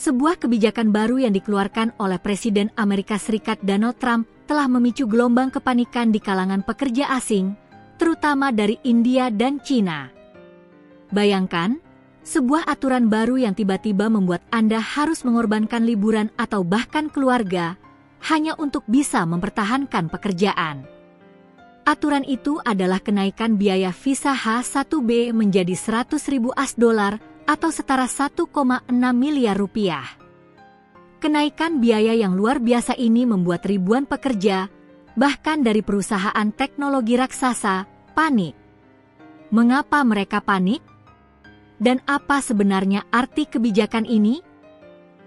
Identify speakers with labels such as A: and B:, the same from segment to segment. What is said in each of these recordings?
A: Sebuah kebijakan baru yang dikeluarkan oleh Presiden Amerika Serikat Donald Trump telah memicu gelombang kepanikan di kalangan pekerja asing, terutama dari India dan Cina. Bayangkan, sebuah aturan baru yang tiba-tiba membuat Anda harus mengorbankan liburan atau bahkan keluarga hanya untuk bisa mempertahankan pekerjaan. Aturan itu adalah kenaikan biaya visa H-1B menjadi 100.000 US dollar atau setara 1,6 miliar rupiah. Kenaikan biaya yang luar biasa ini membuat ribuan pekerja, bahkan dari perusahaan teknologi raksasa, panik. Mengapa mereka panik? Dan apa sebenarnya arti kebijakan ini?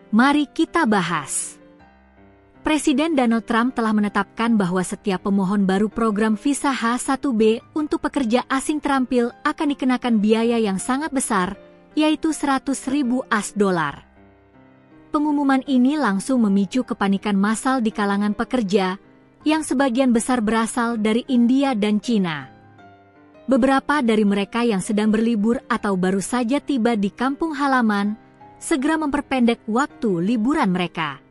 A: Mari kita bahas. Presiden Donald Trump telah menetapkan bahwa setiap pemohon baru program visa H-1B untuk pekerja asing terampil akan dikenakan biaya yang sangat besar, yaitu 100.000 US dollar. Pengumuman ini langsung memicu kepanikan massal di kalangan pekerja, yang sebagian besar berasal dari India dan Cina. Beberapa dari mereka yang sedang berlibur atau baru saja tiba di kampung halaman, segera memperpendek waktu liburan mereka.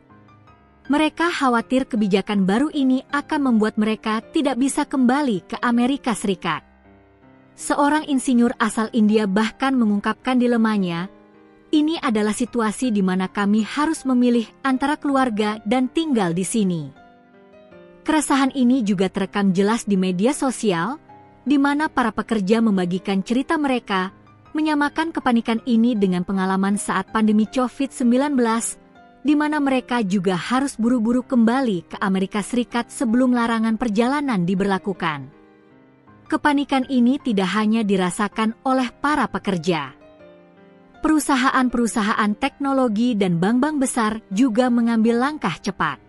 A: Mereka khawatir kebijakan baru ini akan membuat mereka tidak bisa kembali ke Amerika Serikat. Seorang insinyur asal India bahkan mengungkapkan dilemanya, "Ini adalah situasi di mana kami harus memilih antara keluarga dan tinggal di sini." Keresahan ini juga terekam jelas di media sosial, di mana para pekerja membagikan cerita mereka, menyamakan kepanikan ini dengan pengalaman saat pandemi COVID-19, di mana mereka juga harus buru-buru kembali ke Amerika Serikat sebelum larangan perjalanan diberlakukan. Kepanikan ini tidak hanya dirasakan oleh para pekerja. Perusahaan-perusahaan teknologi dan bank-bank besar juga mengambil langkah cepat.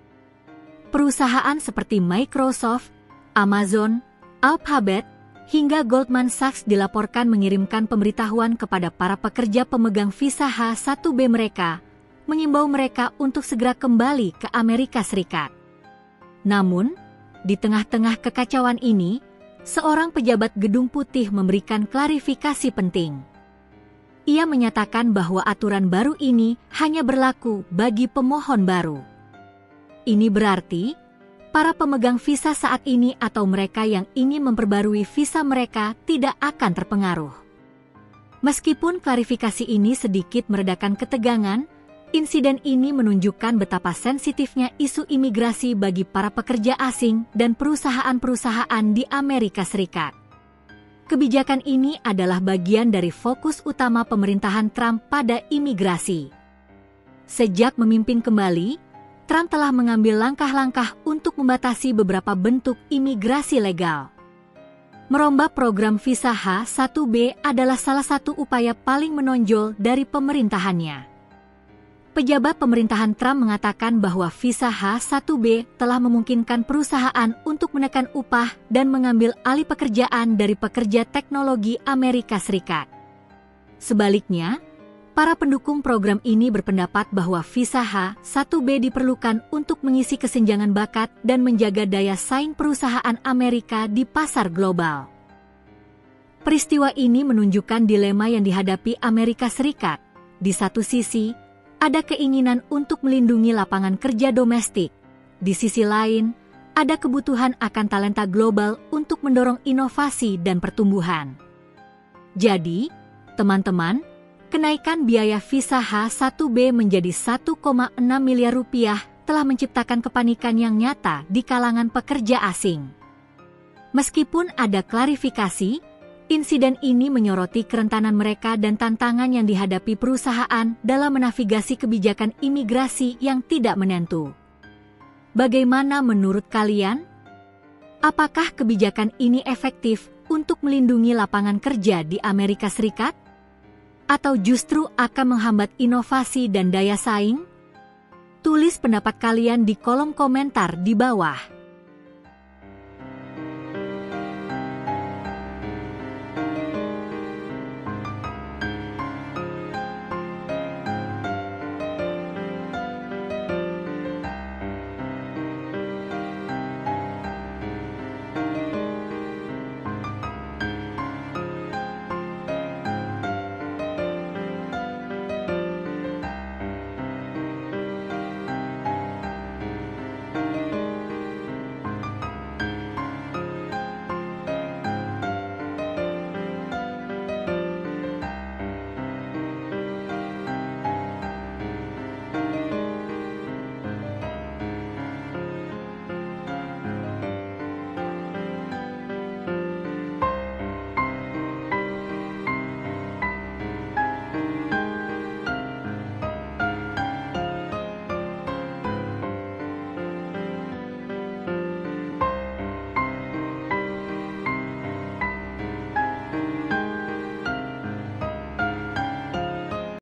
A: Perusahaan seperti Microsoft, Amazon, Alphabet, hingga Goldman Sachs dilaporkan mengirimkan pemberitahuan kepada para pekerja pemegang visa H-1B mereka, mengimbau mereka untuk segera kembali ke Amerika Serikat. Namun, di tengah-tengah kekacauan ini, seorang pejabat Gedung Putih memberikan klarifikasi penting. Ia menyatakan bahwa aturan baru ini hanya berlaku bagi pemohon baru. Ini berarti, para pemegang visa saat ini atau mereka yang ingin memperbarui visa mereka tidak akan terpengaruh. Meskipun klarifikasi ini sedikit meredakan ketegangan, insiden ini menunjukkan betapa sensitifnya isu imigrasi bagi para pekerja asing dan perusahaan-perusahaan di Amerika Serikat. Kebijakan ini adalah bagian dari fokus utama pemerintahan Trump pada imigrasi. Sejak memimpin kembali, Trump telah mengambil langkah-langkah untuk membatasi beberapa bentuk imigrasi legal. Merombak program visa H-1B adalah salah satu upaya paling menonjol dari pemerintahannya. Pejabat pemerintahan Trump mengatakan bahwa visa H-1B telah memungkinkan perusahaan untuk menekan upah dan mengambil alih pekerjaan dari pekerja teknologi Amerika Serikat. Sebaliknya, para pendukung program ini berpendapat bahwa visa H-1B diperlukan untuk mengisi kesenjangan bakat dan menjaga daya saing perusahaan Amerika di pasar global. Peristiwa ini menunjukkan dilema yang dihadapi Amerika Serikat. Di satu sisi, ada keinginan untuk melindungi lapangan kerja domestik. Di sisi lain, ada kebutuhan akan talenta global untuk mendorong inovasi dan pertumbuhan. Jadi, teman-teman, kenaikan biaya visa H-1B menjadi 1,6 miliar rupiah telah menciptakan kepanikan yang nyata di kalangan pekerja asing. Meskipun ada klarifikasi, insiden ini menyoroti kerentanan mereka dan tantangan yang dihadapi perusahaan dalam menavigasi kebijakan imigrasi yang tidak menentu. Bagaimana menurut kalian? Apakah kebijakan ini efektif untuk melindungi lapangan kerja di Amerika Serikat? Atau justru akan menghambat inovasi dan daya saing? Tulis pendapat kalian di kolom komentar di bawah.